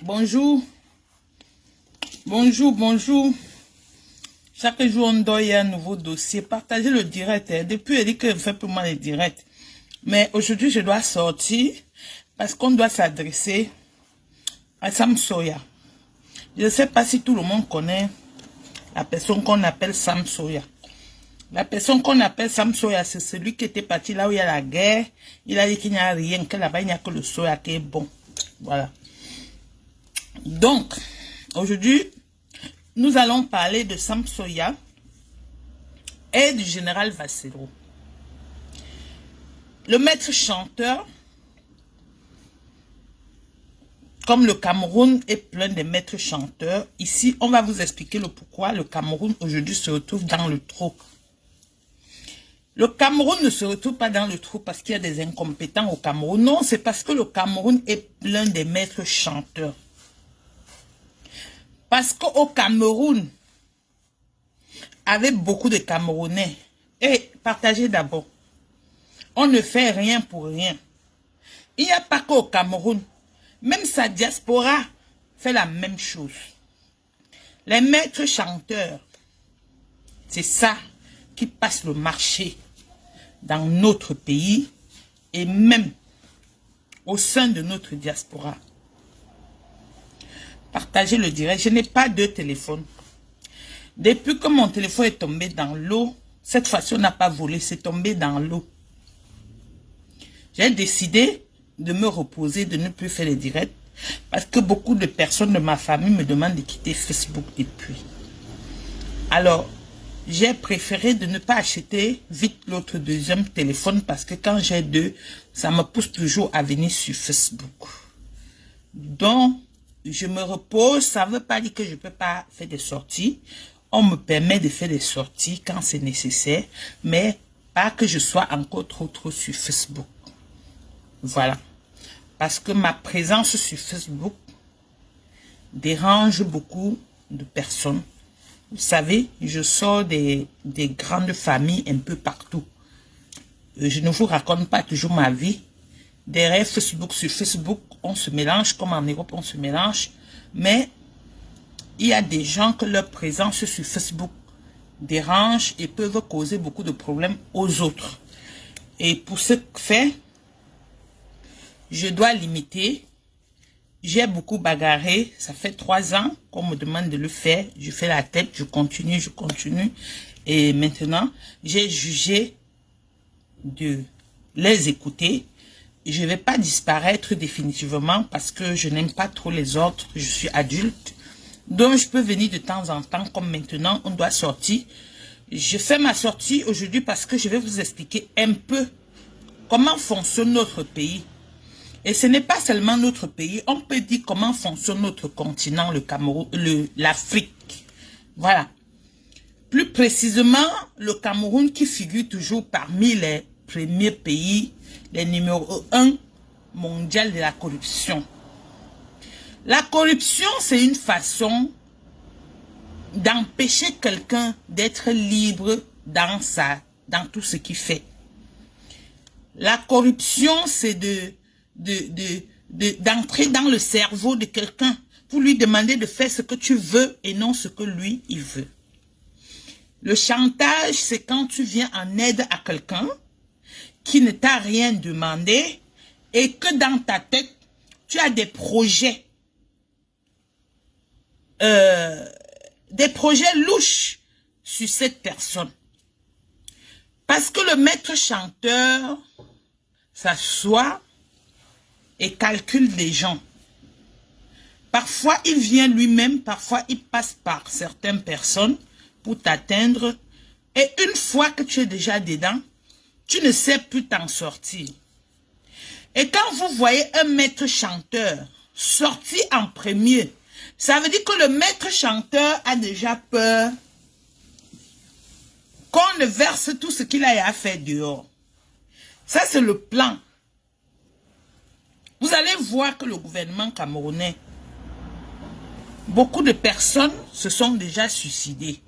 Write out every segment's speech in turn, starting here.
Bonjour, bonjour. Chaque jour, on doit y avoir un nouveau dossier. Partagez le direct. Depuis, elle dit qu'elle fait pour moi les directs. Mais aujourd'hui, je dois sortir parce qu'on doit s'adresser à Sam Soya. Je ne sais pas si tout le monde connaît la personne qu'on appelle Sam Soya. La personne qu'on appelle Sam Soya, c'est celui qui était parti là où il y a la guerre. Il a dit qu'il n'y a rien, que là-bas, il n'y a que le soya qui est bon. Voilà. Donc, aujourd'hui, nous allons parler de Sam Soya et du général Vassello. Le maître chanteur, comme le Cameroun est plein de maîtres chanteurs, ici, on va vous expliquer le pourquoi le Cameroun aujourd'hui se retrouve dans le trou. Le Cameroun ne se retrouve pas dans le trou parce qu'il y a des incompétents au Cameroun. Non, c'est parce que le Cameroun est plein de maîtres chanteurs. Parce qu'au Cameroun, avec beaucoup de Camerounais, et partagez d'abord, on ne fait rien pour rien. Il n'y a pas qu'au Cameroun, même sa diaspora fait la même chose. Les maîtres chanteurs, c'est ça qui passe le marché dans notre pays et même au sein de notre diaspora. Partagez le direct. Je n'ai pas de téléphone. Depuis que mon téléphone est tombé dans l'eau, cette fois-ci on n'a pas volé, c'est tombé dans l'eau. J'ai décidé de me reposer, de ne plus faire les directs, parce que beaucoup de personnes de ma famille me demandent de quitter Facebook depuis. Alors, j'ai préféré de ne pas acheter vite l'autre deuxième téléphone, parce que quand j'ai deux, ça me pousse toujours à venir sur Facebook. Donc, je me repose, ça ne veut pas dire que je ne peux pas faire des sorties. On me permet de faire des sorties quand c'est nécessaire, mais pas que je sois encore trop sur Facebook. Voilà. Parce que ma présence sur Facebook dérange beaucoup de personnes. Vous savez, je sors des grandes familles un peu partout. Je ne vous raconte pas toujours ma vie. Derrière Facebook, sur Facebook, on se mélange, comme en Europe, on se mélange. Mais il y a des gens que leur présence sur Facebook dérange et peuvent causer beaucoup de problèmes aux autres. Et pour ce fait, je dois limiter. J'ai beaucoup bagarré. Ça fait 3 ans qu'on me demande de le faire. Je fais la tête, je continue. Et maintenant, j'ai jugé de les écouter. Je ne vais pas disparaître définitivement parce que je n'aime pas trop les autres. Je suis adulte. Donc, je peux venir de temps en temps, comme maintenant, on doit sortir. Je fais ma sortie aujourd'hui parce que je vais vous expliquer un peu comment fonctionne notre pays. Et ce n'est pas seulement notre pays, on peut dire comment fonctionne notre continent, le Cameroun, l'Afrique. Voilà. Plus précisément, le Cameroun qui figure toujours parmi les premiers pays, les numéro 1 mondial de la corruption. La corruption, c'est une façon d'empêcher quelqu'un d'être libre dans tout ce qu'il fait. La corruption, c'est d'entrer dans le cerveau de quelqu'un pour lui demander de faire ce que tu veux et non ce que lui, il veut. Le chantage, c'est quand tu viens en aide à quelqu'un qui ne t'a rien demandé et que dans ta tête, tu as des projets louches sur cette personne. Parce que le maître chanteur s'assoit et calcule les gens. Parfois, il vient lui-même, parfois, il passe par certaines personnes pour t'atteindre. Et une fois que tu es déjà dedans, tu ne sais plus t'en sortir. Et quand vous voyez un maître chanteur sorti en premier, ça veut dire que le maître chanteur a déjà peur qu'on ne verse tout ce qu'il a à faire dehors. Ça, c'est le plan. Vous allez voir que le gouvernement camerounais, beaucoup de personnes se sont déjà suicidées.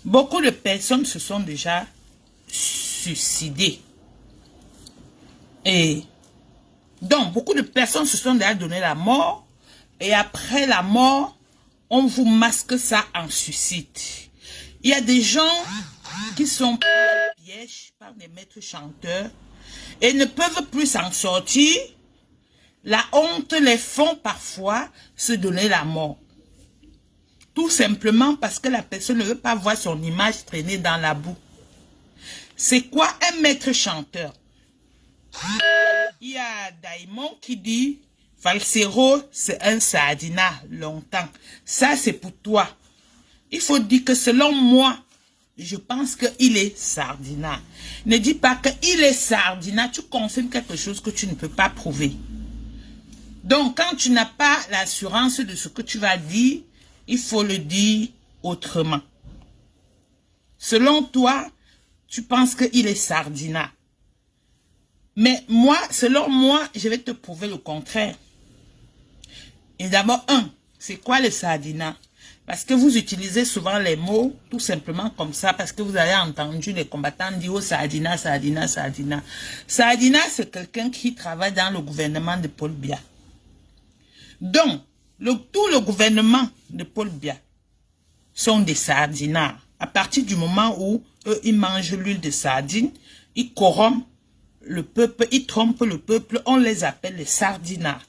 Beaucoup de personnes se sont déjà suicidées. Et Donc, beaucoup de personnes se sont déjà donné la mort. Et après la mort, on vous masque ça en suicide. Il y a des gens qui sont pris au piège par des maîtres chanteurs et ne peuvent plus s'en sortir. La honte les font parfois se donner la mort. Tout simplement parce que la personne ne veut pas voir son image traîner dans la boue. C'est quoi un maître chanteur? Il y a Daimon qui dit Valsero, c'est un sardina longtemps. Ça, c'est pour toi. Il faut dire que selon moi, je pense qu'il est sardina. Ne dis pas qu'il est sardina, tu confirmes quelque chose que tu ne peux pas prouver. Donc, quand tu n'as pas l'assurance de ce que tu vas dire, il faut le dire autrement. Selon toi, tu penses qu'il est sardina. Mais moi, selon moi, je vais te prouver le contraire. Et d'abord, c'est quoi le sardina? Parce que vous utilisez souvent les mots tout simplement comme ça, parce que vous avez entendu les combattants dire oh, sardina, sardina, sardina. Sardina, c'est quelqu'un qui travaille dans le gouvernement de Paul Biya. Donc, tout le gouvernement de Paul Biya sont des sardinards. À partir du moment où eux, ils mangent l'huile de sardine, ils corrompent le peuple, ils trompent le peuple, on les appelle les sardinards.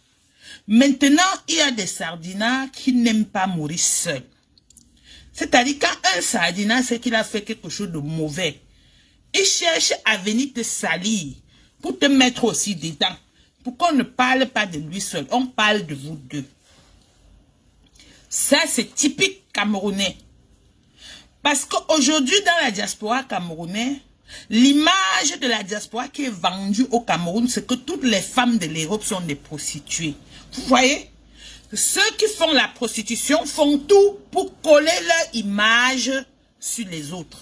Maintenant, il y a des sardinards qui n'aiment pas mourir seuls. C'est-à-dire, quand un sardinard sait qu'il a fait quelque chose de mauvais, il cherche à venir te salir pour te mettre aussi dedans. Pour qu'on ne parle pas de lui seul, on parle de vous deux. Ça, c'est typique camerounais. Parce qu'aujourd'hui, dans la diaspora camerounaise, l'image de la diaspora qui est vendue au Cameroun, c'est que toutes les femmes de l'Europe sont des prostituées. Vous voyez? Ceux qui font la prostitution font tout pour coller leur image sur les autres.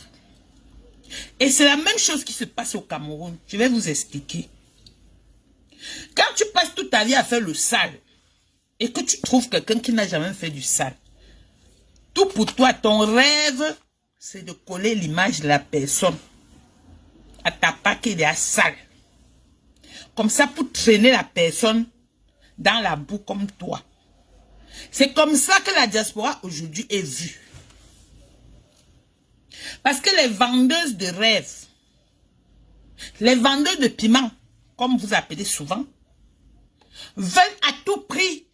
Et c'est la même chose qui se passe au Cameroun. Je vais vous expliquer. Quand tu passes toute ta vie à faire le sale et que tu trouves quelqu'un qui n'a jamais fait du sale, tout pour toi, ton rêve, c'est de coller l'image de la personne à ta part qui est sale. Comme ça, pour traîner la personne dans la boue comme toi. C'est comme ça que la diaspora aujourd'hui est vue. Parce que les vendeuses de rêves, les vendeurs de piment, comme vous appelez souvent, veulent à tout prix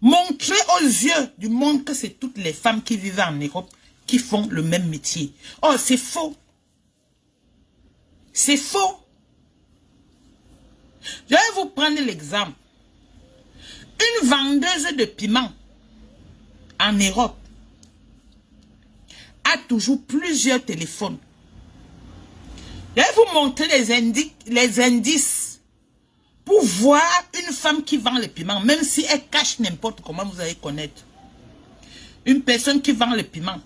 montrer aux yeux du monde que c'est toutes les femmes qui vivent en Europe qui font le même métier. Oh, c'est faux. C'est faux. Je vais vous prendre l'exemple. Une vendeuse de piment en Europe a toujours plusieurs téléphones. Je vais vous montrer les indices pour voir une femme qui vend le piment, même si elle cache n'importe comment, vous allez connaître. Une personne qui vend le piment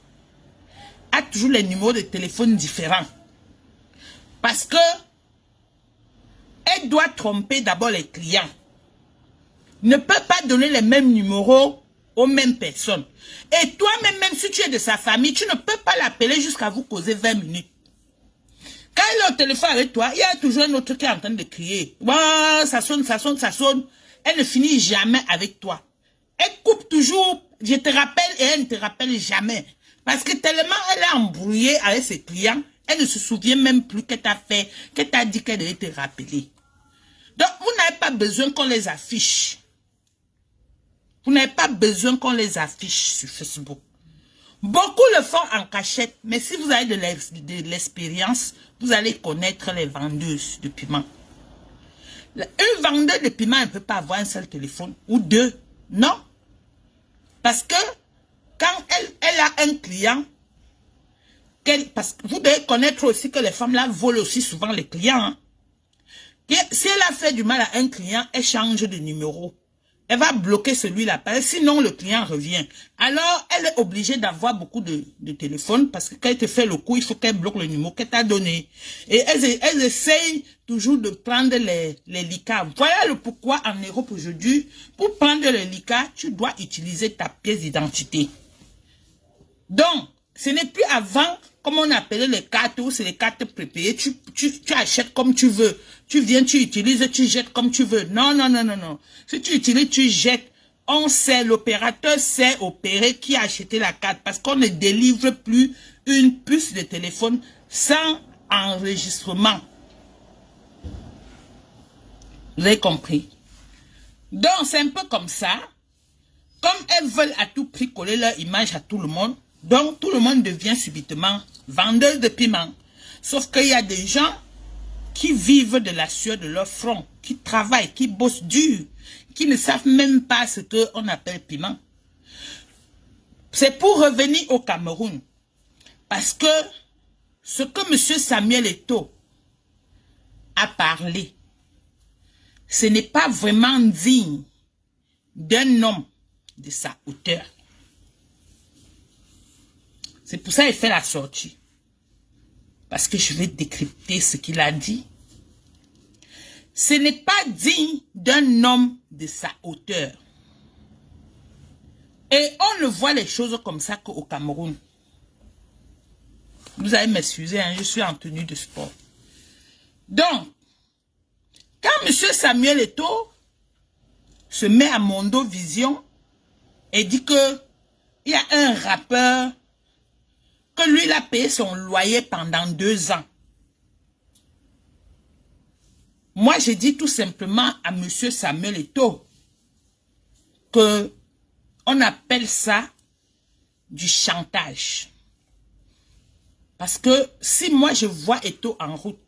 a toujours les numéros de téléphone différents. Parce que elle doit tromper d'abord les clients. Ne peut pas donner les mêmes numéros aux mêmes personnes. Et toi-même, même si tu es de sa famille, tu ne peux pas l'appeler jusqu'à vous causer 20 minutes. Quand elle est au téléphone avec toi, il y a toujours un autre qui est en train de crier. Wow, ça sonne, ça sonne, ça sonne. Elle ne finit jamais avec toi. Elle coupe toujours, je te rappelle, et elle ne te rappelle jamais. Parce que tellement elle est embrouillée avec ses clients, elle ne se souvient même plus que tu as fait, que tu as dit qu'elle devait te rappeler. Donc, vous n'avez pas besoin qu'on les affiche. Vous n'avez pas besoin qu'on les affiche sur Facebook. Beaucoup le font en cachette, mais si vous avez de l'expérience, vous allez connaître les vendeuses de piment. Une vendeuse de piment ne peut pas avoir un seul téléphone, ou deux, non. Parce que quand elle a un client, parce que vous devez connaître aussi que les femmes là volent aussi souvent les clients. Hein. Si elle a fait du mal à un client, elle change de numéro. Elle va bloquer celui-là, sinon le client revient. Alors, elle est obligée d'avoir beaucoup de téléphones parce que quand elle te fait le coup, il faut qu'elle bloque le numéro qu'elle t'a donné. Et elles essayent toujours de prendre les LICA. Voilà le pourquoi en Europe aujourd'hui, pour prendre les LICA, tu dois utiliser ta pièce d'identité. Donc, ce n'est plus avant comme on appelait les cartes, ou c'est les cartes prépayées, tu achètes comme tu veux. Tu viens, tu utilises, tu jettes comme tu veux. Non, non, non, non, non. Si tu utilises, tu jettes. On sait, l'opérateur sait opérer qui a acheté la carte parce qu'on ne délivre plus une puce de téléphone sans enregistrement. Vous avez compris? Donc, c'est un peu comme ça. Comme elles veulent à tout prix coller leur image à tout le monde, donc tout le monde devient subitement vendeur de piment. Sauf qu'il y a des gens qui vivent de la sueur de leur front, qui travaillent, qui bossent dur, qui ne savent même pas ce qu'on appelle piment. C'est pour revenir au Cameroun. Parce que ce que M. Samuel Eto'o a parlé, ce n'est pas vraiment digne d'un homme de sa hauteur. C'est pour ça qu'il fait la sortie. Parce que je vais décrypter ce qu'il a dit. Ce n'est pas digne d'un homme de sa hauteur. Et on ne voit les choses comme ça qu'au Cameroun. Vous allez m'excuser, hein, je suis en tenue de sport. Donc, quand M. Samuel Eto'o se met à Mondo Vision et dit que il y a un rappeur que lui, il a payé son loyer pendant 2 ans. Moi, j'ai dit tout simplement à M. Samuel Eto'o que on appelle ça du chantage. Parce que si moi, je vois Eto'o en route,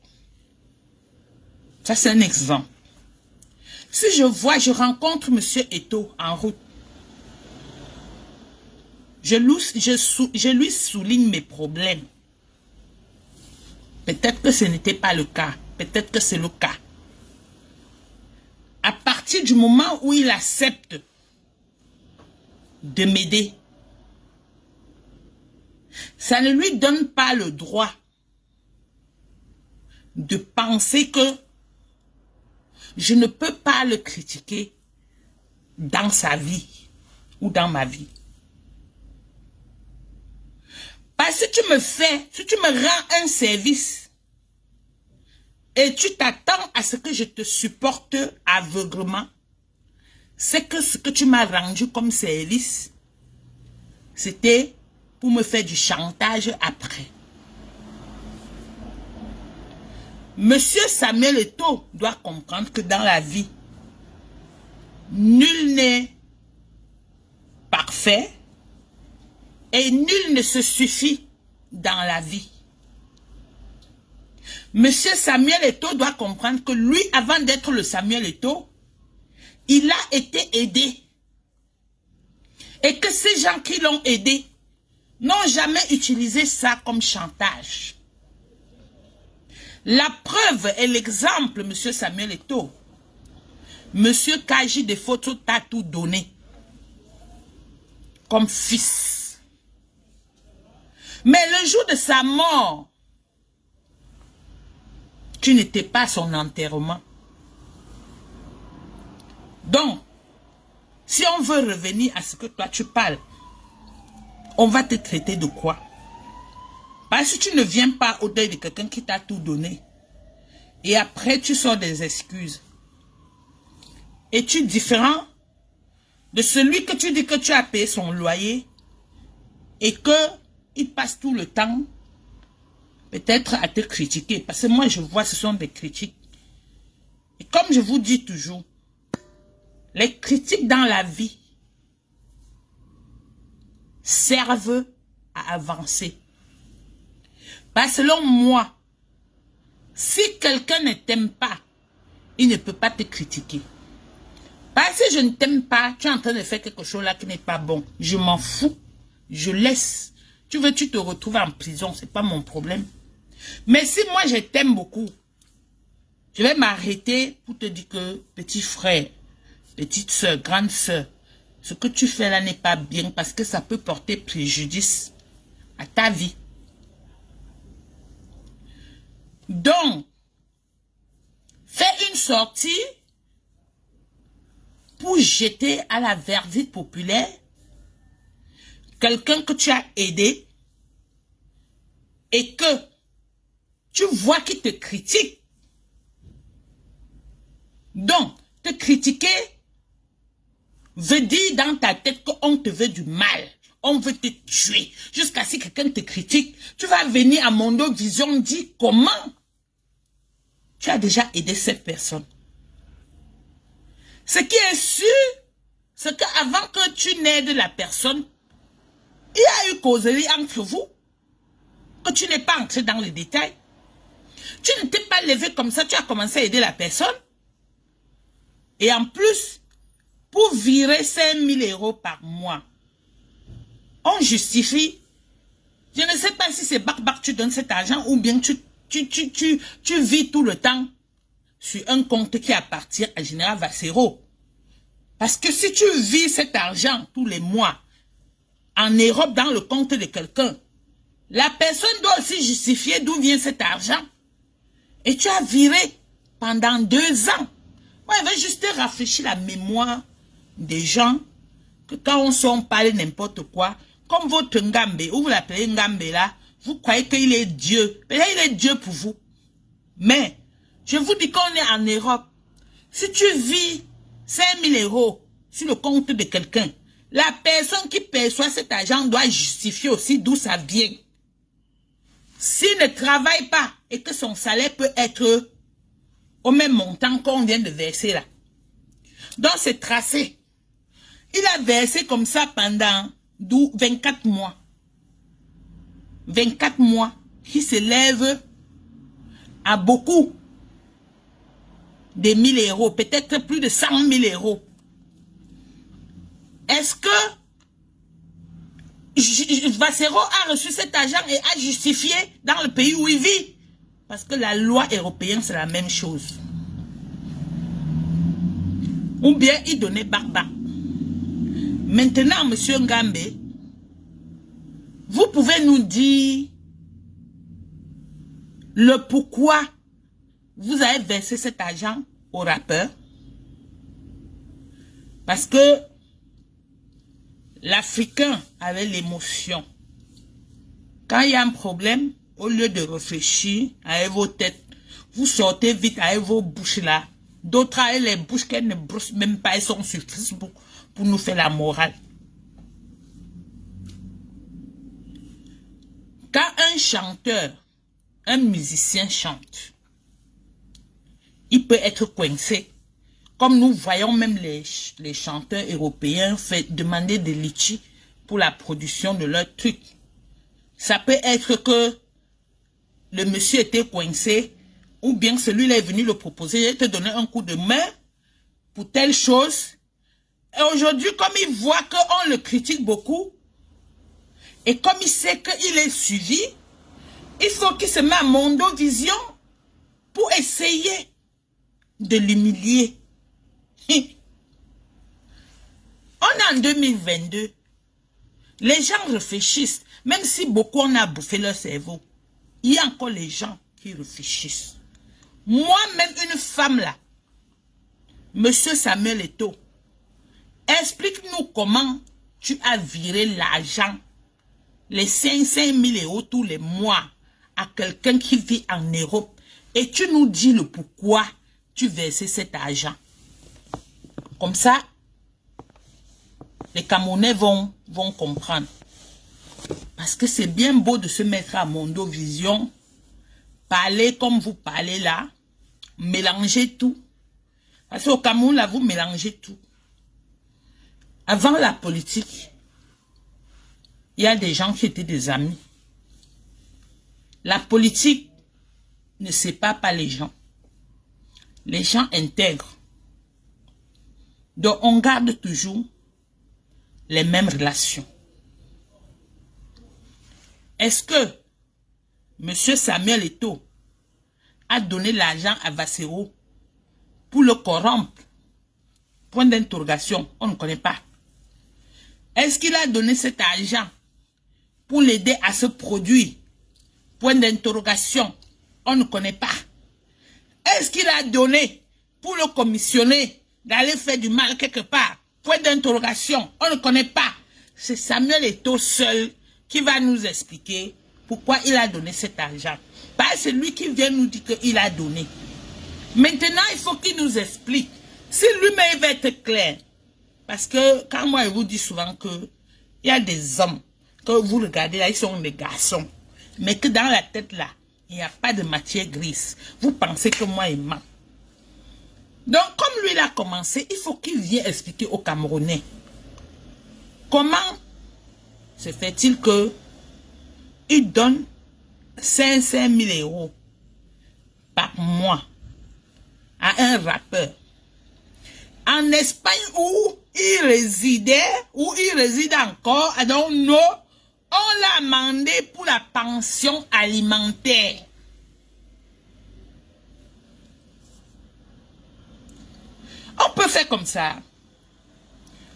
ça c'est un exemple. Si je rencontre M. Eto'o en route, je lui souligne mes problèmes. Peut-être que ce n'était pas le cas. Peut-être que c'est le cas. À partir du moment où il accepte de m'aider, ça ne lui donne pas le droit de penser que je ne peux pas le critiquer dans sa vie ou dans ma vie. Parce que si tu me rends un service et tu t'attends à ce que je te supporte aveuglement, c'est que ce que tu m'as rendu comme service, c'était pour me faire du chantage après. Monsieur Samuel Eto'o doit comprendre que dans la vie, nul n'est parfait et nul ne se suffit dans la vie. Monsieur Samuel Eto'o doit comprendre que lui, avant d'être le Samuel Eto'o, il a été aidé. Et que ces gens qui l'ont aidé n'ont jamais utilisé ça comme chantage. La preuve et l'exemple, monsieur Samuel Eto'o. Monsieur Kaji de photos t'a tout donné. Comme fils. Mais le jour de sa mort, tu n'étais pas à son enterrement. Donc, si on veut revenir à ce que toi tu parles, on va te traiter de quoi? Parce que tu ne viens pas au deuil de quelqu'un qui t'a tout donné. Et après, tu sors des excuses. Es-tu différent de celui que tu dis que tu as payé son loyer et qu'il passe tout le temps peut-être à te critiquer? Parce que moi, je vois, ce sont des critiques. Et comme je vous dis toujours, les critiques dans la vie servent à avancer. Parce que selon moi, si quelqu'un ne t'aime pas, il ne peut pas te critiquer. Parce que je ne t'aime pas, tu es en train de faire quelque chose là qui n'est pas bon. Je m'en fous. Je laisse. Tu veux, tu te retrouves en prison, c'est pas mon problème. Mais si moi je t'aime beaucoup, je vais m'arrêter pour te dire que petit frère, petite soeur, grande soeur, ce que tu fais là n'est pas bien parce que ça peut porter préjudice à ta vie. Donc, fais une sortie pour jeter à la verdict populaire quelqu'un que tu as aidé et que tu vois qu'ils te critiquent, donc te critiquer veut dire dans ta tête qu'on te veut du mal. On veut te tuer. Jusqu'à ce que quelqu'un te critique, tu vas venir à Mondo Vision dire comment tu as déjà aidé cette personne. Ce qui est sûr, c'est qu'avant que tu n'aides la personne, il y a eu causerie entre vous, que tu n'es pas entré dans les détails. Tu ne t'es pas levé comme ça, tu as commencé à aider la personne. Et en plus, pour virer 5 000 € par mois, on justifie. Je ne sais pas si c'est bac tu donnes cet argent ou bien tu vis tout le temps sur un compte qui appartient à Général Vassero. Parce que si tu vis cet argent tous les mois en Europe dans le compte de quelqu'un, la personne doit aussi justifier d'où vient cet argent. Et tu as viré pendant 2 ans. Moi, je veux juste rafraîchir la mémoire des gens que quand on s'en parle n'importe quoi, comme votre Ngambe, ou vous l'appelez Ngambe là, vous croyez qu'il est Dieu. Peut-être il est Dieu pour vous. Mais, je vous dis qu'on est en Europe. Si tu vis 5 000 € sur le compte de quelqu'un, la personne qui perçoit cet argent doit justifier aussi d'où ça vient. S'il ne travaille pas et que son salaire peut être au même montant qu'on vient de verser là. Donc c'est tracé. Il a versé comme ça pendant 24 mois. 24 mois qui s'élèvent à beaucoup de 1 000 €, peut-être plus de 100 000 €. Est-ce que Vassero a reçu cet argent et a justifié dans le pays où il vit? Parce que la loi européenne, c'est la même chose. Ou bien il donnait barba. Maintenant, monsieur Ngambe, vous pouvez nous dire le pourquoi vous avez versé cet argent au rappeur? Parce que l'Africain avait l'émotion. Quand il y a un problème, au lieu de réfléchir avec vos têtes, vous sortez vite avec vos bouches là. D'autres avec les bouches qu'elles ne brossent même pas, elles sont sur Facebook pour nous faire la morale. Quand un chanteur, un musicien chante, il peut être coincé. Comme nous voyons même les chanteurs européens demander des litchis pour la production de leur truc. Ça peut être que le monsieur était coincé ou bien celui-là est venu le proposer, il te donner un coup de main pour telle chose. Et aujourd'hui, comme il voit qu'on le critique beaucoup et comme il sait qu'il est suivi, il faut qu'il se mette à Mondo Vision pour essayer de l'humilier. On est en 2022. Les gens réfléchissent. Même si beaucoup en a bouffé leur cerveau, il y a encore les gens qui réfléchissent. Moi-même, une femme là, monsieur Samuel Eto'o, explique-nous comment tu as viré l'argent, les 500 000 € tous les mois à quelqu'un qui vit en Europe et tu nous dis le pourquoi tu versais cet argent. Comme ça, les Camerounais vont comprendre. Parce que c'est bien beau de se mettre à Mondo Vision, parler comme vous parlez là, mélanger tout. Parce qu'au Cameroun, là, vous mélangez tout. Avant la politique, il y a des gens qui étaient des amis. La politique ne sépare pas les gens. Les gens intègrent. Donc, on garde toujours les mêmes relations. Est-ce que M. Samuel Eto'o a donné l'argent à Vassero pour le corrompre? Point d'interrogation, on ne connaît pas. Est-ce qu'il a donné cet argent pour l'aider à se produire? Point d'interrogation, on ne connaît pas. Est-ce qu'il a donné pour le commissionner d'aller faire du mal quelque part? Point d'interrogation, on ne connaît pas. C'est Samuel Eto'o seul qui va nous expliquer pourquoi il a donné cet argent. Pas celui qui vient nous dire qu'il a donné. Maintenant, il faut qu'il nous explique. Si lui-même va être clair. Parce que quand moi, je vous dis souvent que il y a des hommes que vous regardez là, ils sont des garçons. Mais que dans la tête là, il n'y a pas de matière grise. Vous pensez que moi, il ment. Donc, comme lui, il a commencé, il faut qu'il vienne expliquer aux Camerounais. Comment se fait-il que il donne 500 000 € par mois à un rappeur en Espagne où il résidait, où il réside encore, donc non, on l'a demandé pour la pension alimentaire. On peut faire comme ça.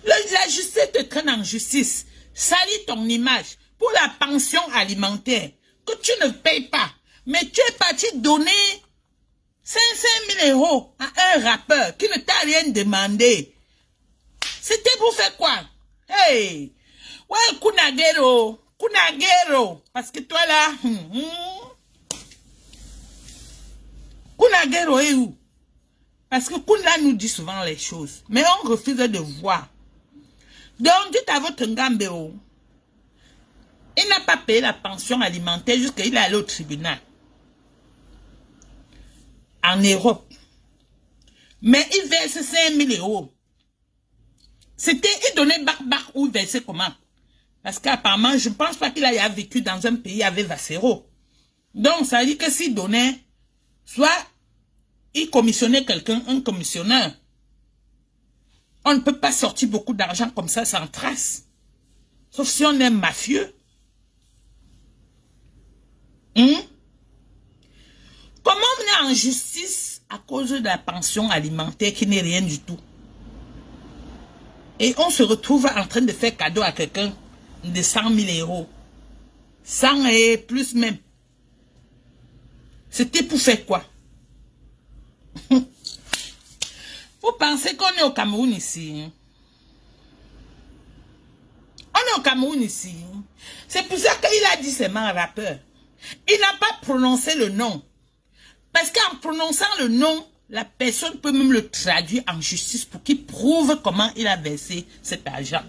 La justice te traîne en justice. Salit ton image pour la pension alimentaire que tu ne payes pas. Mais tu es parti donner 500 000 € à un rappeur qui ne t'a rien demandé. C'était pour faire quoi? Hey! Ouais, Kunagero. Kunagero. Parce que toi là... Kunagero est où? Parce que Kuna nous dit souvent les choses. Mais on refuse de voir. Donc, dites à votre Ngambéo, il n'a pas payé la pension alimentaire jusqu'à il est allé au tribunal. En Europe. Mais il verse 5 000 €. C'était, il donnait bac ou il versait comment? Parce qu'apparemment, je ne pense pas qu'il ait vécu dans un pays avec Vassero. Donc, ça veut dire que s'il donnait, soit il commissionnait quelqu'un, un commissionneur. On ne peut pas sortir beaucoup d'argent comme ça sans trace. Sauf si on est mafieux. Comment on est en justice à cause de la pension alimentaire qui n'est rien du tout? Et on se retrouve en train de faire cadeau à quelqu'un de 100 000 €. 100 et plus même. C'était pour faire quoi? Vous pensez qu'on est au Cameroun ici? On est au Cameroun ici. C'est pour ça qu'il a dit seulement un rappeur. Il n'a pas prononcé le nom. Parce qu'en prononçant le nom, la personne peut même le traduire en justice pour qu'il prouve comment il a versé cet argent.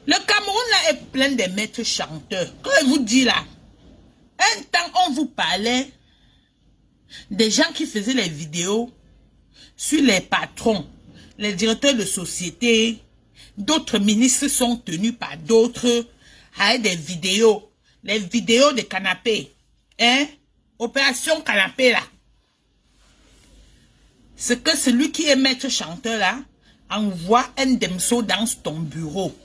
Le Cameroun là est plein de maîtres chanteurs. Quand je vous dis là, un temps on vous parlait des gens qui faisaient les vidéos sur les patrons, les directeurs de société, d'autres ministres sont tenus par d'autres avec des vidéos, les vidéos de canapé, hein, opération canapé là. C'est que celui qui est maître chanteur là envoie un demso dans ton bureau.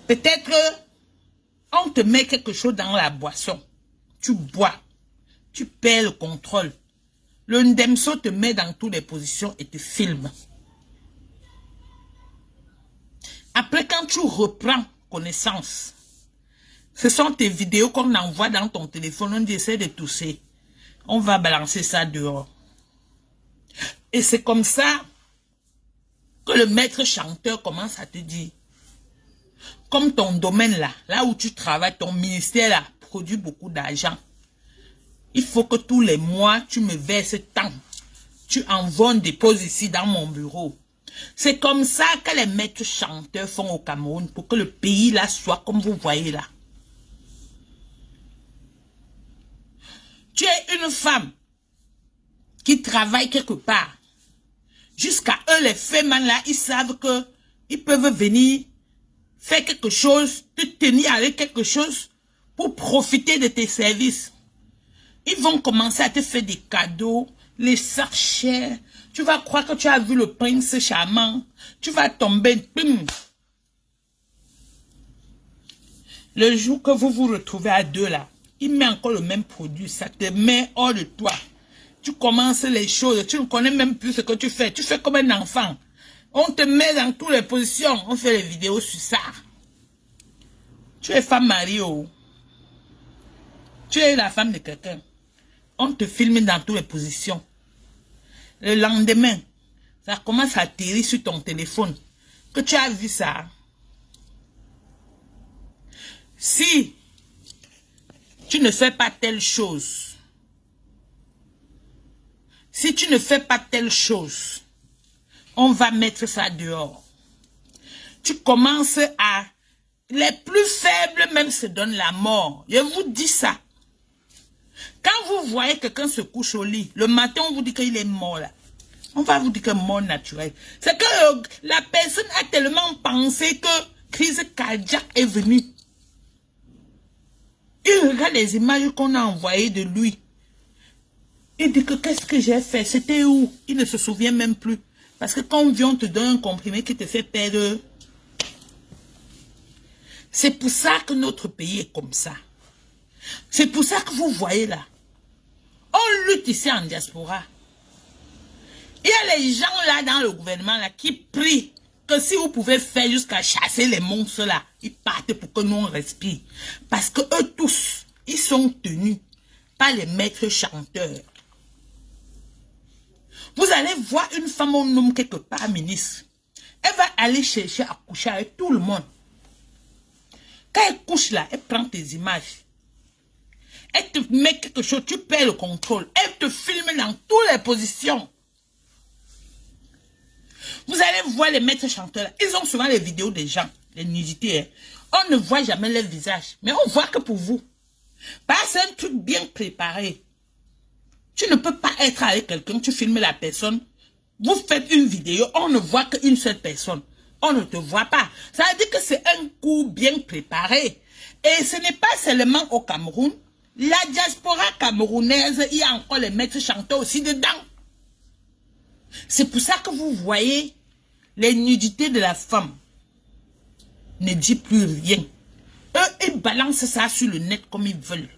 Peut-être on te met quelque chose dans la boisson, tu bois. Tu perds le contrôle. Le Ndemso te met dans toutes les positions et te filme. Après, quand tu reprends connaissance, ce sont tes vidéos qu'on envoie dans ton téléphone. On dit, essaie de tousser. On va balancer ça dehors. Et c'est comme ça que le maître chanteur commence à te dire, comme ton domaine là, là où tu travailles, ton ministère là, produit beaucoup d'argent. Il faut que tous les mois, tu me verses tant. Tu envoies un dépôt ici dans mon bureau. C'est comme ça que les maîtres chanteurs font au Cameroun pour que le pays là soit comme vous voyez là. Tu es une femme qui travaille quelque part. Jusqu'à eux, les femmes là, ils savent que ils peuvent venir faire quelque chose, te tenir avec quelque chose pour profiter de tes services. Ils vont commencer à te faire des cadeaux, les sachets. Tu vas croire que tu as vu le prince charmant. Tu vas tomber. Bim. Le jour que vous vous retrouvez à deux là, il met encore le même produit. Ça te met hors de toi. Tu commences les choses. Tu ne connais même plus ce que tu fais. Tu fais comme un enfant. On te met dans toutes les positions. On fait les vidéos sur ça. Tu es femme mariée. Tu es la femme de quelqu'un. On te filme dans toutes les positions. Le lendemain, ça commence à atterrir sur ton téléphone. Que tu as vu ça. Si tu ne fais pas telle chose, si tu ne fais pas telle chose, on va mettre ça dehors. Tu commences à... Les plus faibles même se donnent la mort. Je vous dis ça. Quand vous voyez quelqu'un se couche au lit, le matin on vous dit qu'il est mort là. On va vous dire que mort naturelle. C'est que la personne a tellement pensé que crise cardiaque est venue. Il regarde les images qu'on a envoyées de lui. Il dit que qu'est-ce que j'ai fait? C'était où? Il ne se souvient même plus. Parce que quand on vient, on te donne un comprimé qui te fait perdre. C'est pour ça que notre pays est comme ça. C'est pour ça que vous voyez là. On lutte ici en diaspora. Il y a les gens là dans le gouvernement là qui prient que si vous pouvez faire jusqu'à chasser les monstres là, ils partent pour que nous on respire. Parce que eux tous, ils sont tenus par les maîtres chanteurs. Vous allez voir une femme ou un homme quelque part ministre. Elle va aller chercher à coucher avec tout le monde. Quand elle couche là, elle prend tes images. Elle te met quelque chose, tu perds le contrôle. Elle te filme dans toutes les positions. Vous allez voir les maîtres chanteurs là. Ils ont souvent les vidéos des gens, les nudités. Hein. On ne voit jamais leur visage. Mais on voit que pour vous. Parce que c'est un truc bien préparé. Tu ne peux pas être avec quelqu'un, tu filmes la personne. Vous faites une vidéo, on ne voit qu'une seule personne. On ne te voit pas. Ça veut dire que c'est un coup bien préparé. Et ce n'est pas seulement au Cameroun. La diaspora camerounaise, il y a encore les maîtres chanteurs aussi dedans. C'est pour ça que vous voyez les nudités de la femme. Ne dit plus rien. Eux, ils balancent ça sur le net comme ils veulent.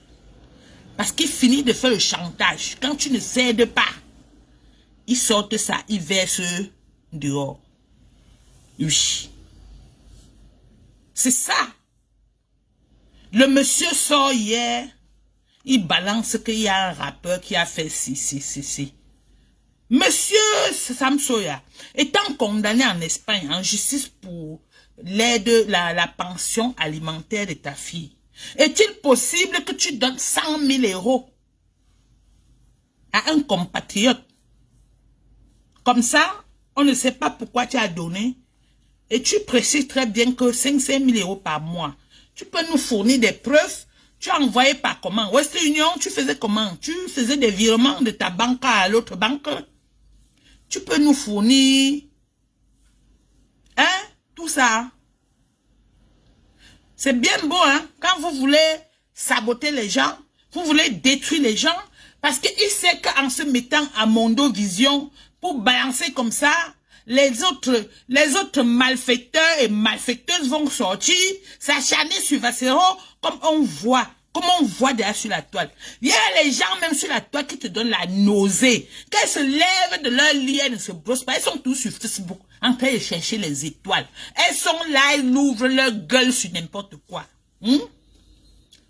Parce qu'ils finissent de faire le chantage. Quand tu ne cèdes pas, ils sortent ça, ils versent dehors. Oui. C'est ça. Le monsieur sort hier, il balance qu'il y a un rappeur qui a fait ci. Monsieur Samsoya, étant condamné en Espagne en justice pour l'aide, la pension alimentaire de ta fille, est-il possible que tu donnes 100 000 € à un compatriote? Comme ça, on ne sait pas pourquoi tu as donné. Et tu précises très bien que 500 000 € par mois. Tu peux nous fournir des preuves. Tu as envoyé par comment? Western Union, tu faisais comment? Tu faisais des virements de ta banque à l'autre banque. Tu peux nous fournir, hein, tout ça. C'est bien beau, hein, quand vous voulez saboter les gens, vous voulez détruire les gens, parce qu'il sait qu'en se mettant à Mondo Vision, pour balancer comme ça, les autres malfaiteurs et malfaiteuses vont sortir, s'acharner sur Vassero, comme on voit derrière sur la toile. Il y a les gens même sur la toile qui te donnent la nausée. Quand elles se lèvent de leur lit, elles ne se brossent pas. Elles sont tous sur Facebook en train de chercher les étoiles. Elles sont là, elles ouvrent leur gueule sur n'importe quoi.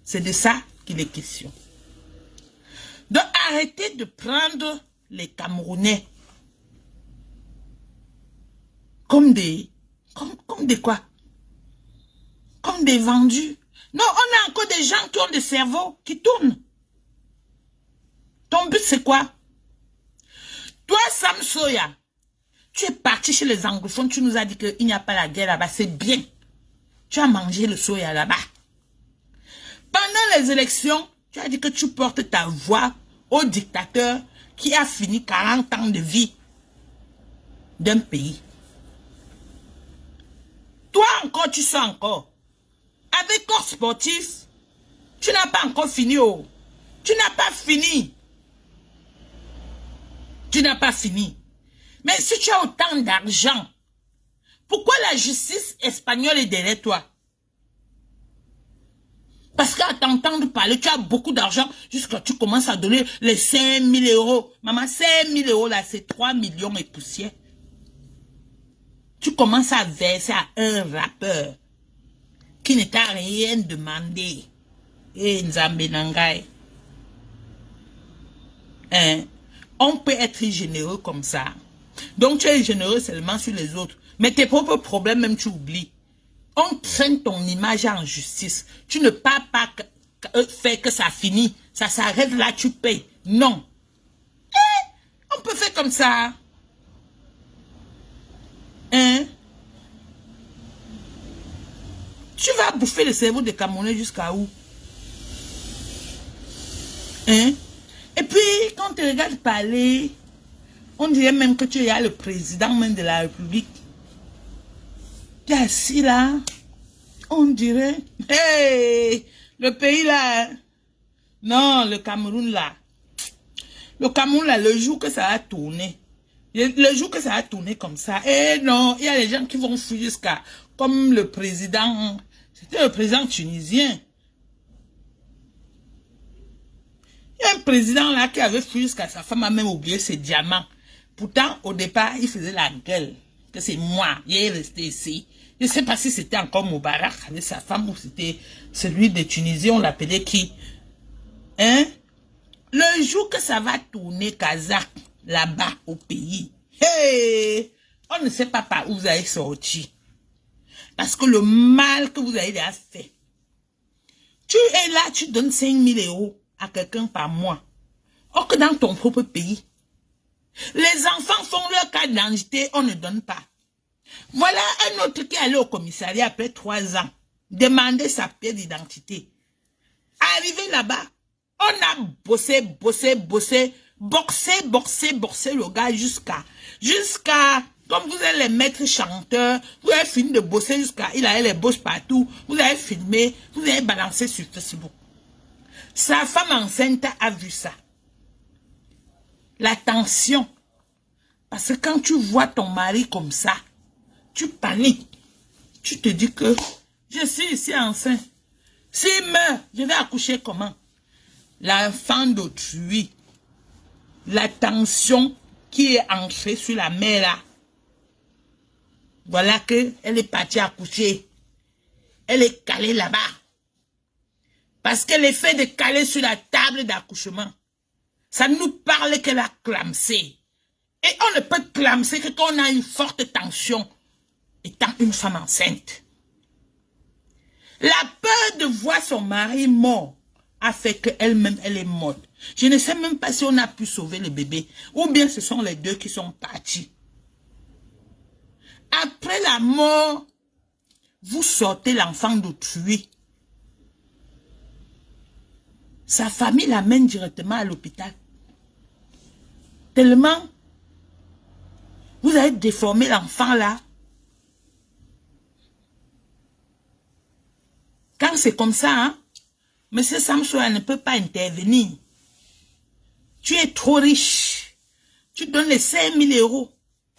C'est de ça qu'il est question. Donc arrêtez de prendre les Camerounais comme des quoi? Comme des vendus. Non, on a encore des gens qui ont des cerveaux, qui tournent. Ton but, c'est quoi? Toi, Sam Soya, tu es parti chez les anglophones, tu nous as dit qu'il n'y a pas la guerre là-bas, c'est bien. Tu as mangé le soya là-bas. Pendant les élections, tu as dit que tu portes ta voix au dictateur qui a fini 40 ans de vie d'un pays. Toi encore, tu sens encore. Avec corps sportif, tu n'as pas encore fini. Oh. Tu n'as pas fini. Tu n'as pas fini. Mais si tu as autant d'argent, pourquoi la justice espagnole est derrière toi? Parce qu'à t'entendre parler, tu as beaucoup d'argent jusqu'à tu commences à donner les 5 000 €. Maman, 5 000 € là, c'est 3 millions et poussière. Tu commences à verser à un rappeur qui ne t'a rien demandé. Et Nzambe Nangai. Hein? On peut être généreux comme ça. Donc tu es généreux seulement sur les autres. Mais tes propres problèmes même tu oublies. On traîne ton image en justice. Tu ne pars pas faire que ça finit. Ça s'arrête là, tu payes. Non. On peut faire comme ça. Hein? Tu vas bouffer le cerveau des Camerounais jusqu'à où? Hein? Et puis, quand tu regardes parler, on dirait même que tu es le président même de la République. Tu es assis là, on dirait, hey, le pays là, non, le Cameroun là, le jour que ça va tourner, le jour que ça va tourner comme ça, non, il y a des gens qui vont fuir jusqu'à, comme le président, c'était le président tunisien. Il y a un président là qui avait fui jusqu'à sa femme a même oublié ses diamants. Pourtant, au départ, il faisait la gueule. Que c'est moi, il est resté ici. Je ne sais pas si c'était encore Moubarak avec sa femme ou c'était celui de Tunisie, on l'appelait qui? Hein? Le jour que ça va tourner Kazakh, là-bas au pays, hey, on ne sait pas par où vous allez sortir. Parce que le mal que vous avez déjà fait. Tu es là, tu donnes 5 000 € à quelqu'un par mois. Or que dans ton propre pays, les enfants font leur carte d'identité, on ne donne pas. Voilà un autre qui est allé au commissariat après 3 ans, demander sa pièce d'identité. Arrivé là-bas, on a bossé le gars jusqu'à, comme vous allez les mettre chanteurs, vous avez fini de bosser jusqu'à, il a les bosses partout, vous avez filmé, vous avez balancé sur Facebook. Sa femme enceinte a vu ça. La tension. Parce que quand tu vois ton mari comme ça, tu paniques. Tu te dis que je suis ici enceinte. S'il meurt, je vais accoucher comment? L'enfant d'autrui. La tension qui est ancrée sur la mère là. Voilà qu'elle est partie accoucher. Elle est calée là-bas. Parce que l'effet de caler sur la table d'accouchement, ça nous parle qu'elle a clamsé. Et on ne peut clamser que quand on a une forte tension, étant une femme enceinte. La peur de voir son mari mort a fait qu'elle-même, elle est morte. Je ne sais même pas si on a pu sauver le bébé, ou bien ce sont les deux qui sont partis. Après la mort, vous sortez l'enfant d'autrui. Sa famille l'amène directement à l'hôpital. Tellement, vous avez déformé l'enfant là. Quand c'est comme ça, hein, Monsieur Samsoa ne peut pas intervenir. Tu es trop riche. Tu donnes les 5 000 €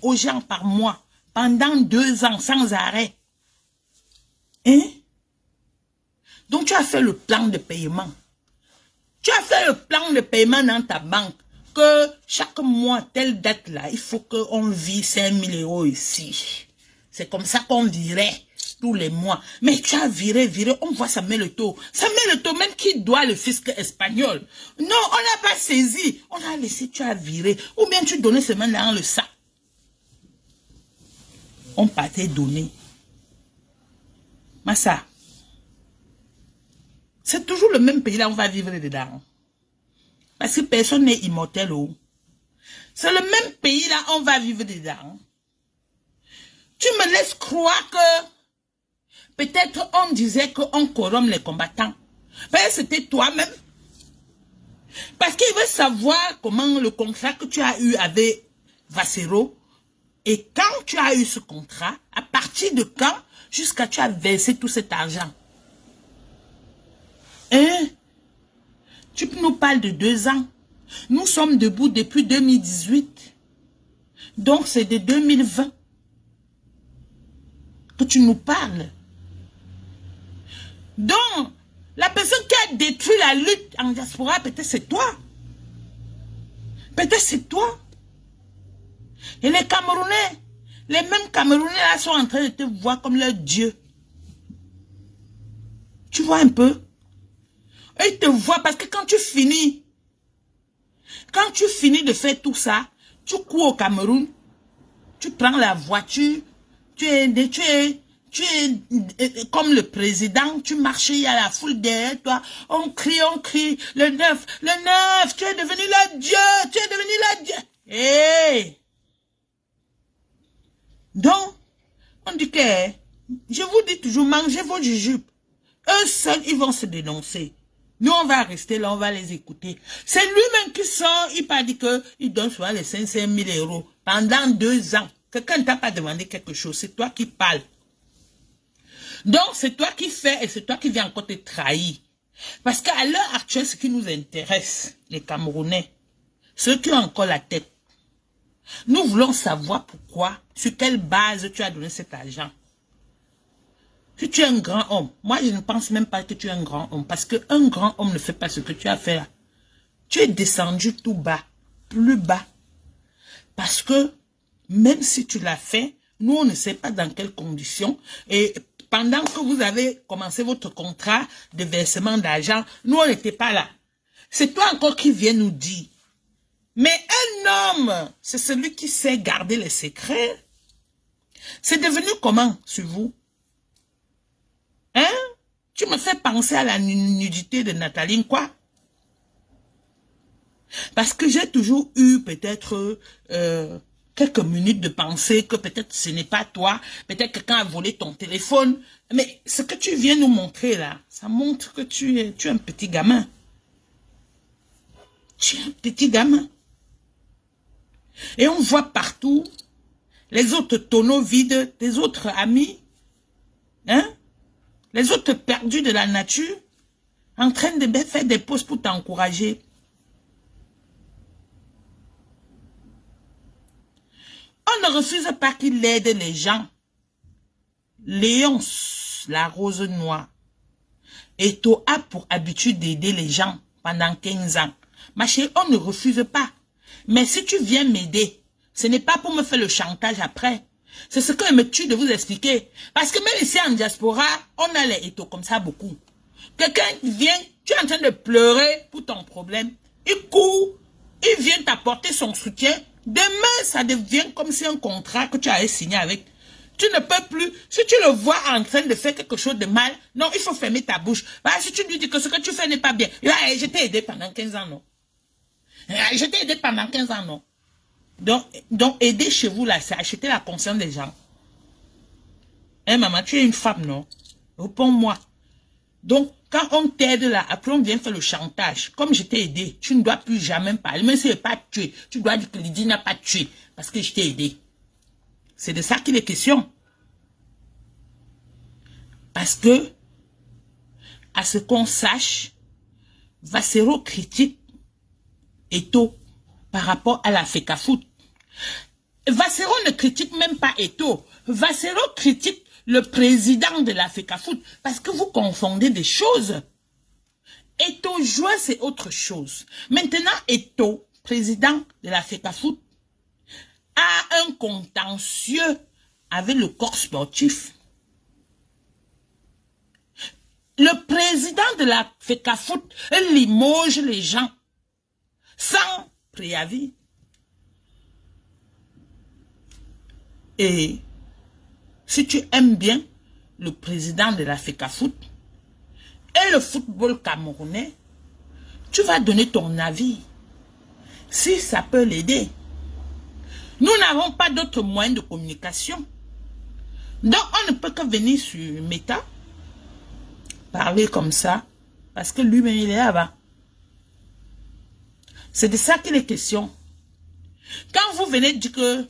aux gens par mois pendant 2 ans sans arrêt. Hein? Donc tu as fait le plan de paiement. Tu as fait le plan de paiement dans ta banque. Que chaque mois, telle date là, il faut qu'on vire 5 000 € ici. C'est comme ça qu'on virait tous les mois. Mais tu as viré, on voit ça met le taux. Ça met le taux, même qui doit le fisc espagnol. Non, on n'a pas saisi. On a laissé, tu as viré. Ou bien tu donnais seulement dans le sac. On partait donner. Massa. C'est toujours le même pays là, on va vivre dedans. Parce que personne n'est immortel. C'est le même pays là, on va vivre dedans. Tu me laisses croire que peut-être on disait qu'on corrompt les combattants. Mais c'était toi-même. Parce qu'il veut savoir comment le contrat que tu as eu avec Vassero. Et quand tu as eu ce contrat, à partir de quand, jusqu'à tu as versé tout cet argent. Hein? Tu nous parles de 2 ans. Nous sommes debout depuis 2018. Donc c'est de 2020 que tu nous parles. Donc, la personne qui a détruit la lutte en diaspora, peut-être c'est toi. Peut-être c'est toi. Et les Camerounais, les mêmes Camerounais là sont en train de te voir comme leur Dieu. Tu vois un peu? Ils te voient parce que quand tu finis de faire tout ça, tu cours au Cameroun, tu prends la voiture, tu Tu es comme le président, tu marches, il y a la foule derrière toi, on crie, le 9, tu es devenu le Dieu, tu es devenu le Dieu. Hey! Donc, on dit que, je vous dis toujours, mangez vos jujubes. Eux seuls, ils vont se dénoncer. Nous, on va rester là, on va les écouter. C'est lui-même qui sort, il pas dit qu'il donne souvent les 500 000 € pendant 2 ans. Quelqu'un ne t'a pas demandé quelque chose, c'est toi qui parles. Donc, c'est toi qui fais et c'est toi qui viens encore te trahir. Parce qu'à l'heure actuelle, ce qui nous intéresse, les Camerounais, ceux qui ont encore la tête, nous voulons savoir pourquoi, sur quelle base tu as donné cet argent. Si tu es un grand homme, moi je ne pense même pas que tu es un grand homme, parce qu'un grand homme ne fait pas ce que tu as fait là. Tu es descendu tout bas, plus bas. Parce que même si tu l'as fait, nous on ne sait pas dans quelles conditions. Et pendant que vous avez commencé votre contrat de versement d'argent, nous on n'était pas là. C'est toi encore qui viens nous dire. Mais un homme, c'est celui qui sait garder les secrets. C'est devenu comment sur vous? Hein? Tu me fais penser à la nudité de Nathalie, quoi? Parce que j'ai toujours eu peut-être quelques minutes de penser que peut-être ce n'est pas toi, peut-être que quelqu'un a volé ton téléphone. Mais ce que tu viens nous montrer là, ça montre que tu es un petit gamin. Tu es un petit gamin. Et on voit partout les autres tonneaux vides des autres amis, hein? Les autres perdus de la nature, en train de faire des pauses pour t'encourager. On ne refuse pas qu'il aide les gens. Léonce, la rose noire, Eto a pour habitude d'aider les gens pendant 15 ans. Ma chérie, on ne refuse pas. Mais si tu viens m'aider, ce n'est pas pour me faire le chantage après. C'est ce que me tue de vous expliquer. Parce que même ici en diaspora, on a les Eto comme ça beaucoup. Quelqu'un vient, tu es en train de pleurer pour ton problème. Il court, il vient t'apporter son soutien. Demain, ça devient comme si un contrat que tu avais signé avec. Tu ne peux plus, si tu le vois en train de faire quelque chose de mal, non, il faut fermer ta bouche. Bah, si tu lui dis que ce que tu fais n'est pas bien, je t'ai aidé pendant 15 ans, non. Je t'ai aidé pendant 15 ans, non. Donc, aider chez vous, là, c'est acheter la conscience des gens. Hein, maman, tu es une femme, non? Réponds-moi. Donc, quand on t'aide là, après on vient faire le chantage. Comme je t'ai aidé, tu ne dois plus jamais parler. Même si je n'ai pas tué, tu dois dire que Lydie n'a pas tué. Parce que je t'ai aidé. C'est de ça qu'il est question. Parce que, à ce qu'on sache, Vassero critique Eto par rapport à la FECAFOOT. Vassero ne critique même pas Eto. Vassero critique le président de la FECAFOOT parce que vous confondez des choses. Eto Joie, c'est autre chose. Maintenant, Eto, président de la FECAFOOT, a un contentieux avec le corps sportif. Le président de la FECAFOOT limoge les gens sans préavis. Et si tu aimes bien le président de la FECAFOOT et le football camerounais, tu vas donner ton avis si ça peut l'aider. Nous n'avons pas d'autres moyens de communication. Donc on ne peut que venir sur Meta, parler comme ça, parce que lui-même il est là-bas. C'est de ça qu'il est question. Quand vous venez dire que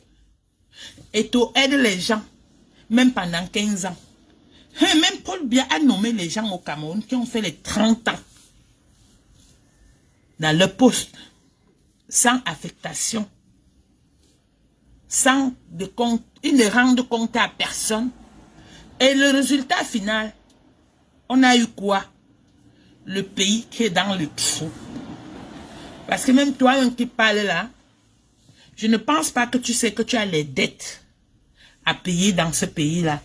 Eto aide les gens, même pendant 15 ans, même Paul Biya a nommé les gens au Cameroun qui ont fait les 30 ans dans leur poste, sans affectation, sans de compte, ils ne rendent compte à personne. Et le résultat final, on a eu quoi? Le pays qui est dans le trou. Parce que même toi qui parle là, je ne pense pas que tu sais que tu as les dettes à payer dans ce pays-là.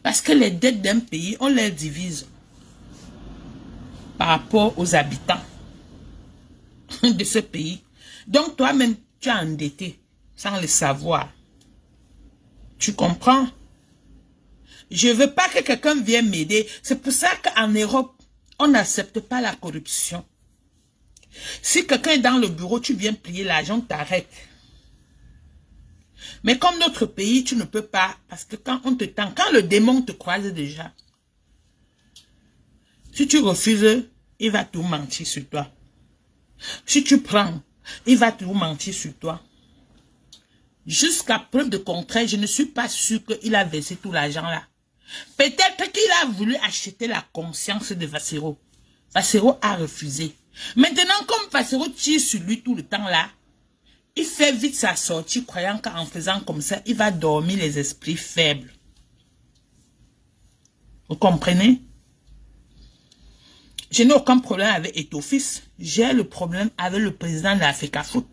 Parce que les dettes d'un pays, on les divise par rapport aux habitants de ce pays. Donc toi-même, tu es endetté sans le savoir. Tu comprends? Je veux pas que quelqu'un vienne m'aider. C'est pour ça qu'en Europe, on n'accepte pas la corruption. Si quelqu'un est dans le bureau, tu viens plier l'argent, t'arrêtes. Mais comme notre pays, tu ne peux pas, parce que quand on te tend, quand le démon te croise déjà, si tu refuses, il va tout mentir sur toi. Si tu prends, il va tout mentir sur toi. Jusqu'à preuve de contraire, je ne suis pas sûr qu'il a versé tout l'argent là. Peut-être qu'il a voulu acheter la conscience de Vassero. Vassero a refusé. Maintenant, comme Vassero tire sur lui tout le temps là, il fait vite sa sortie, croyant qu'en faisant comme ça, il va dormir les esprits faibles. Vous comprenez? Je n'ai aucun problème avec Eto'o-Fils. J'ai le problème avec le président de l'Africa Foot.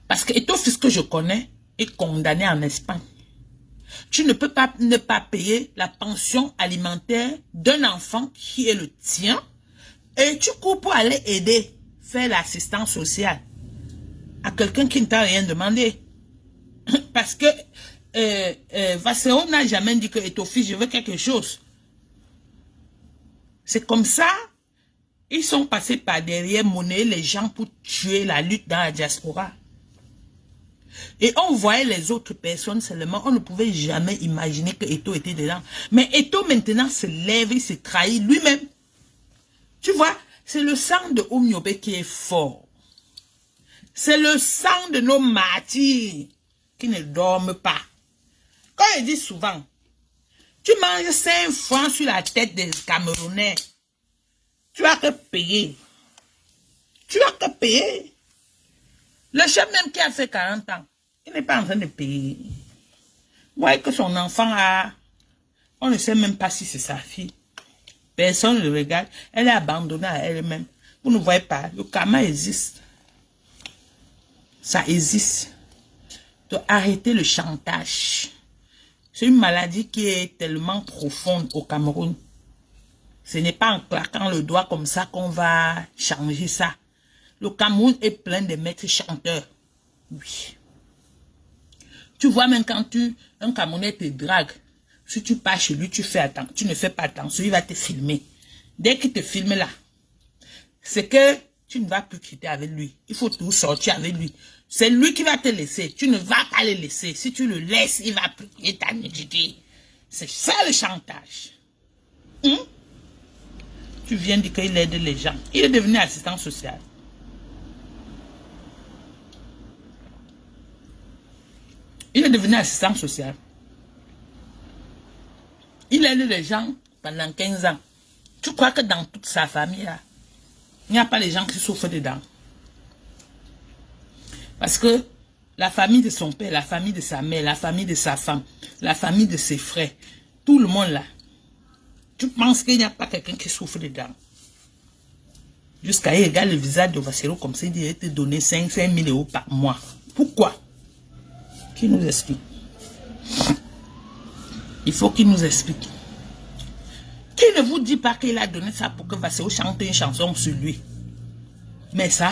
Parce que Eto'o-Fils que je connais est condamné en Espagne. Tu ne peux pas ne pas payer la pension alimentaire d'un enfant qui est le tien et tu cours pour aller aider, faire l'assistance sociale à quelqu'un qui ne t'a rien demandé. Parce que Vassero n'a jamais dit que Eto'o-Fils, je veux quelque chose. C'est comme ça, ils sont passés par derrière monnaie les gens pour tuer la lutte dans la diaspora. Et on voyait les autres personnes seulement, on ne pouvait jamais imaginer que Eto'o était dedans. Mais Eto'o maintenant se lève, il se trahit lui-même. Tu vois, c'est le sang de Oumiobe qui est fort. C'est le sang de nos martyrs qui ne dorment pas. Quand il dit souvent, tu manges 5 francs sur la tête des Camerounais, tu as que payer. Tu as que payer. Le chef même qui a fait 40 ans, il n'est pas en train de payer. Vous voyez que son enfant a... On ne sait même pas si c'est sa fille. Personne ne le regarde. Elle est abandonnée à elle-même. Vous ne voyez pas. Le karma existe. Ça existe. Donc arrêtez le chantage. C'est une maladie qui est tellement profonde au Cameroun. Ce n'est pas en claquant le doigt comme ça qu'on va changer ça. Le Cameroun est plein de maîtres chanteurs. Oui. Tu vois même quand un Camerounais te drague, si tu pars chez lui, tu ne fais pas attention, il va te filmer. Dès qu'il te filme là, c'est que tu ne vas plus quitter avec lui. Il faut tout sortir avec lui. C'est lui qui va te laisser. Tu ne vas pas le laisser. Si tu le laisses, il va plier ta nudité. C'est ça le chantage. Tu viens dire qu'il aide les gens. Il est devenu assistant social. Il est devenu assistant social. Il aide les gens pendant 15 ans. Tu crois que dans toute sa famille, là, il n'y a pas les gens qui souffrent dedans. Parce que la famille de son père, la famille de sa mère, la famille de sa femme, la famille de ses frères, tout le monde là, tu penses qu'il n'y a pas quelqu'un qui souffre dedans. Jusqu'à il regarde le visage de Vassero comme ça, il dit, te donner 5 000 € par mois. Pourquoi? Qui nous explique? Il faut qu'il nous explique. Qui ne vous dit pas qu'il a donné ça pour que Vassero chante une chanson sur lui? Mais ça,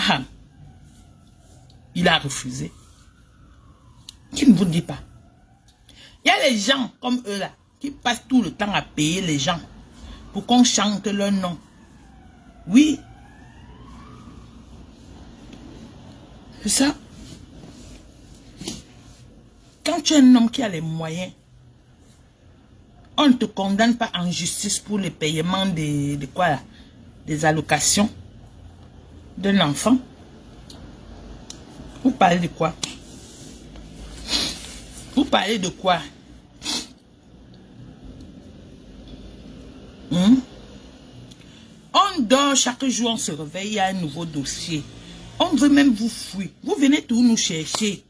il a refusé. Qui ne vous dit pas? Il y a les gens comme eux là, qui passent tout le temps à payer les gens pour qu'on chante leur nom. Oui. C'est ça. Quand tu es un homme qui a les moyens, on ne te condamne pas en justice pour le paiement de quoi là? Des allocations d'un enfant. Vous parlez de quoi? Vous parlez de quoi? On dort chaque jour, on se réveille, il y a un nouveau dossier. On veut même vous fuir. Vous venez tout nous chercher.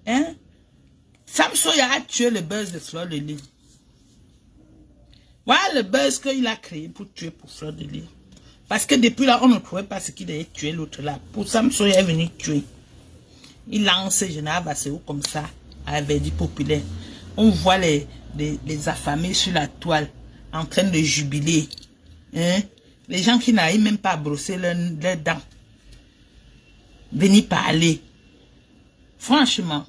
Hein? Sam Soya a tué le buzz de Fleur de Lys. Voilà le buzz qu'il a créé pour tuer pour Fleur de Lys. Parce que depuis là, on ne trouvait pas ce qu'il avait tué l'autre là. Pour Sam Soya est venu tuer. Il lance Général Bassero comme ça, à la verdict populaire. On voit les affamés sur la toile, en train de jubiler. Hein? Les gens qui n'arrivent même pas à brosser leurs dents. Venir parler. Franchement,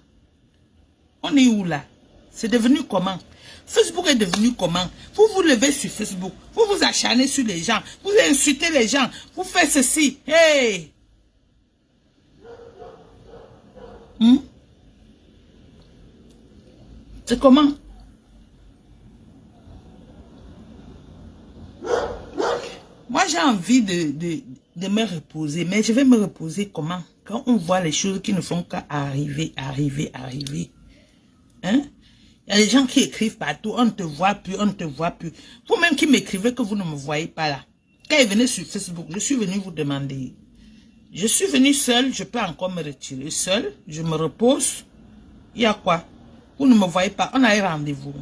on est où là? C'est devenu comment? Facebook est devenu comment? Vous vous levez sur Facebook, vous vous acharnez sur les gens, vous insultez les gens, vous faites ceci. Hey! C'est comment? Moi, j'ai envie de me reposer, mais je vais me reposer comment? Quand on voit les choses qui ne font qu'à arriver. Hein? Il y a des gens qui écrivent partout, on ne te voit plus. Vous-même qui m'écrivez que vous ne me voyez pas là. Quand ils venaient sur Facebook, je suis venu vous demander. Je suis venu seul, je peux encore me retirer seul, je me repose. Il y a quoi? Vous ne me voyez pas, on a un rendez-vous.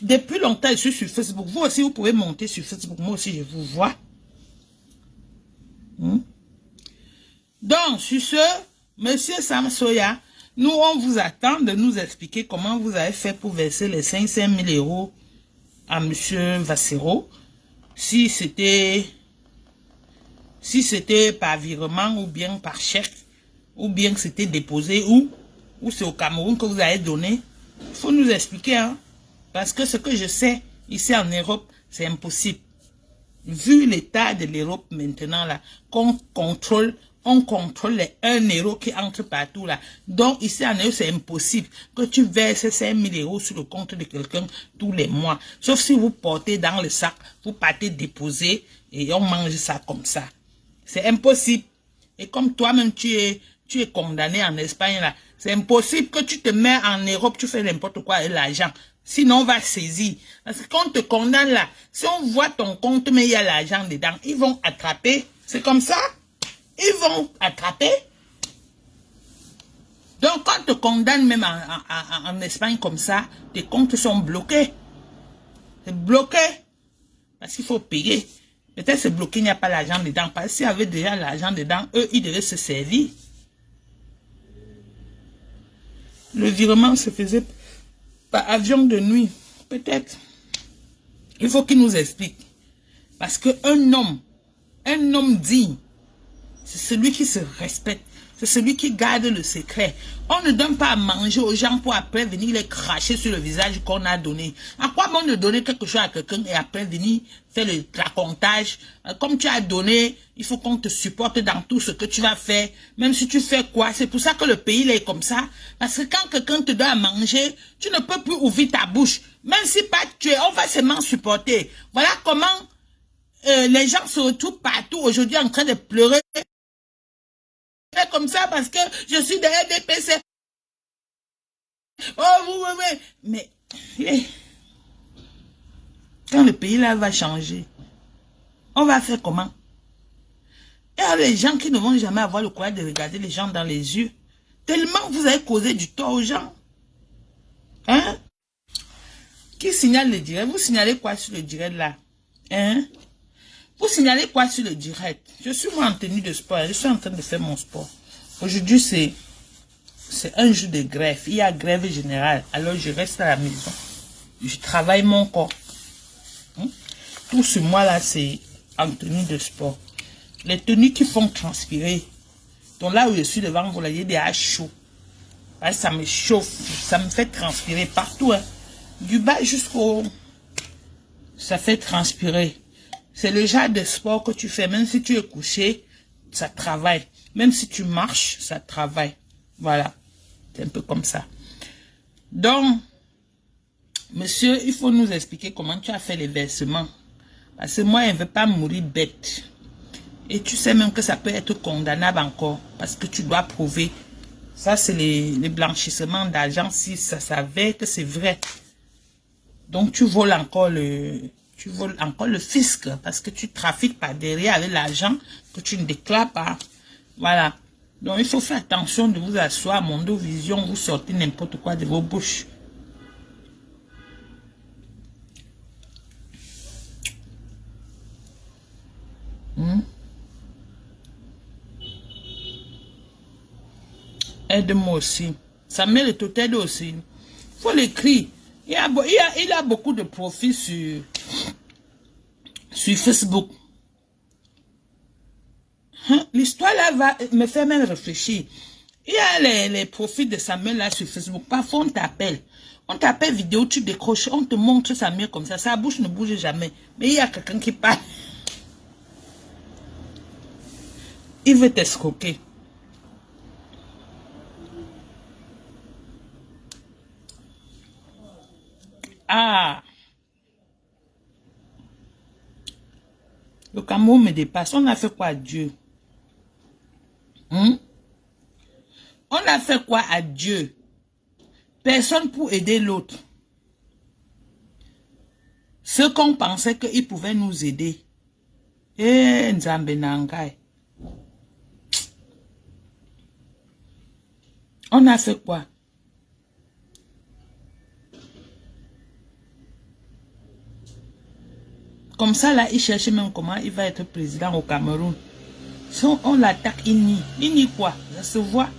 Depuis longtemps, je suis sur Facebook. Vous aussi, vous pouvez monter sur Facebook. Moi aussi, je vous vois. Donc, sur ce, Monsieur Sam Soya, nous, on vous attend de nous expliquer comment vous avez fait pour verser les 500 000 € à Monsieur Vassero. Si c'était par virement ou bien par chèque, ou bien que c'était déposé, ou c'est au Cameroun que vous avez donné. Il faut nous expliquer, hein. Parce que ce que je sais, ici en Europe, c'est impossible. Vu l'état de l'Europe maintenant, là, on contrôle les 1 € qui entrent partout, là. Donc, ici en Europe, c'est impossible que tu verses 5 000 € sur le compte de quelqu'un tous les mois. Sauf si vous portez dans le sac, vous partez déposer et on mange ça comme ça. C'est impossible. Et comme toi-même, tu es condamné en Espagne, là, c'est impossible que tu te mets en Europe, tu fais n'importe quoi avec l'argent. Sinon, on va saisir. Parce que quand on te condamne là, si on voit ton compte, mais il y a l'argent dedans, ils vont attraper. C'est comme ça. Ils vont attraper. Donc, quand on te condamne même en Espagne comme ça, tes comptes sont bloqués. C'est bloqué. Parce qu'il faut payer. Peut-être c'est bloqué, il n'y a pas l'argent dedans. Parce que s'il y avait déjà l'argent dedans, eux, ils devaient se servir. Le virement se faisait par avion de nuit. Peut-être. Il faut qu'il nous explique. Parce qu'un homme digne, c'est celui qui se respecte. C'est celui qui garde le secret. On ne donne pas à manger aux gens pour après venir les cracher sur le visage qu'on a donné. À quoi bon de donner quelque chose à quelqu'un et après venir faire le racontage? Comme tu as donné, il faut qu'on te supporte dans tout ce que tu vas faire. Même si tu fais quoi, c'est pour ça que le pays est comme ça. Parce que quand quelqu'un te donne à manger, tu ne peux plus ouvrir ta bouche. Même si pas tu es, on va seulement supporter. Voilà comment les gens se retrouvent partout aujourd'hui en train de pleurer. Comme ça parce que je suis de RDPC. Oh, oui. Mais quand le pays là va changer, on va faire comment? Il y a des gens qui ne vont jamais avoir le courage de regarder les gens dans les yeux. Tellement vous avez causé du tort aux gens. Hein? Qui signale le direct? Vous signalez quoi sur le direct là? Hein? Vous signalez quoi sur le direct? Je suis moi en tenue de sport. Je suis en train de faire mon sport. Aujourd'hui, c'est un jour de grève. Il y a grève générale. Alors, je reste à la maison. Je travaille mon corps. Tout ce mois-là, c'est en tenue de sport. Les tenues qui font transpirer. Donc là où je suis devant vous, là, il y a des haches chauds. Ça me chauffe. Ça me fait transpirer partout. Hein. Du bas jusqu'au... Ça fait transpirer. C'est le genre de sport que tu fais. Même si tu es couché, ça travaille. Même si tu marches, ça travaille. Voilà. C'est un peu comme ça. Donc, monsieur, il faut nous expliquer comment tu as fait les versements. Parce que moi, je ne veux pas mourir bête. Et tu sais même que ça peut être condamnable encore. Parce que tu dois prouver. Ça, c'est les blanchissements d'argent. Si ça savait que c'est vrai. Donc, tu voles encore le fisc. Parce que tu trafiques par derrière avec l'argent que tu ne déclares pas. Voilà. Donc, il faut faire attention de vous asseoir à Mondo Vision. Vous sortez n'importe quoi de vos bouches. Aide-moi aussi. Ça mérite tout aide aussi. Il faut l'écrire. Il a beaucoup de profits sur Facebook. L'histoire là va me faire même réfléchir. Il y a les profils de Samuel là sur Facebook. Parfois, on t'appelle. On t'appelle vidéo, tu décroches, on te montre Samuel comme ça. Sa bouche ne bouge jamais. Mais il y a quelqu'un qui parle. Il veut t'escroquer. Ah. Le Cameroun me dépasse. On a fait quoi à Dieu? On a fait quoi à Dieu? Personne pour aider l'autre. Ceux qu'on pensait qu'ils pouvaient nous aider. Eh, Nzambe Nangai. On a fait quoi? Comme ça, là, il cherche même comment il va être président au Cameroun. Si on l'attaque, il nie quoi? Ça se voit.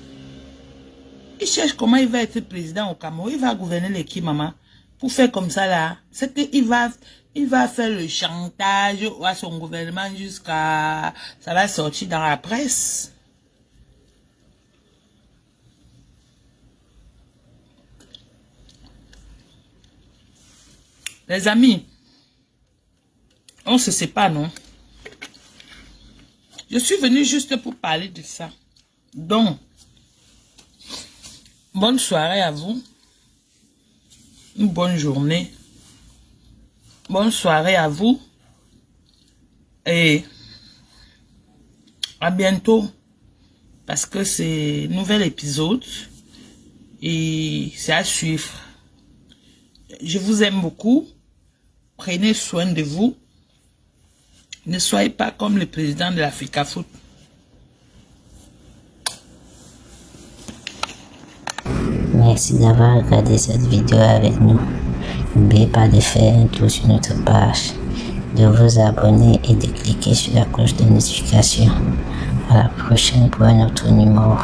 Il cherche comment il va être président au Cameroun. Il va gouverner l'équipe, maman. Pour faire comme ça, là. C'est qu'il va faire le chantage à son gouvernement jusqu'à... Ça va sortir dans la presse. Les amis, on se sépare, non? Je suis venu juste pour parler de ça. Donc, bonne soirée à vous. Une bonne journée. Bonne soirée à vous. Et à bientôt. Parce que c'est un nouvel épisode. Et c'est à suivre. Je vous aime beaucoup. Prenez soin de vous. Ne soyez pas comme le président de l'Africa Foot. Merci d'avoir regardé cette vidéo avec nous. N'oubliez pas de faire un tour sur notre page, de vous abonner et de cliquer sur la cloche de notification. À la prochaine pour un autre numéro.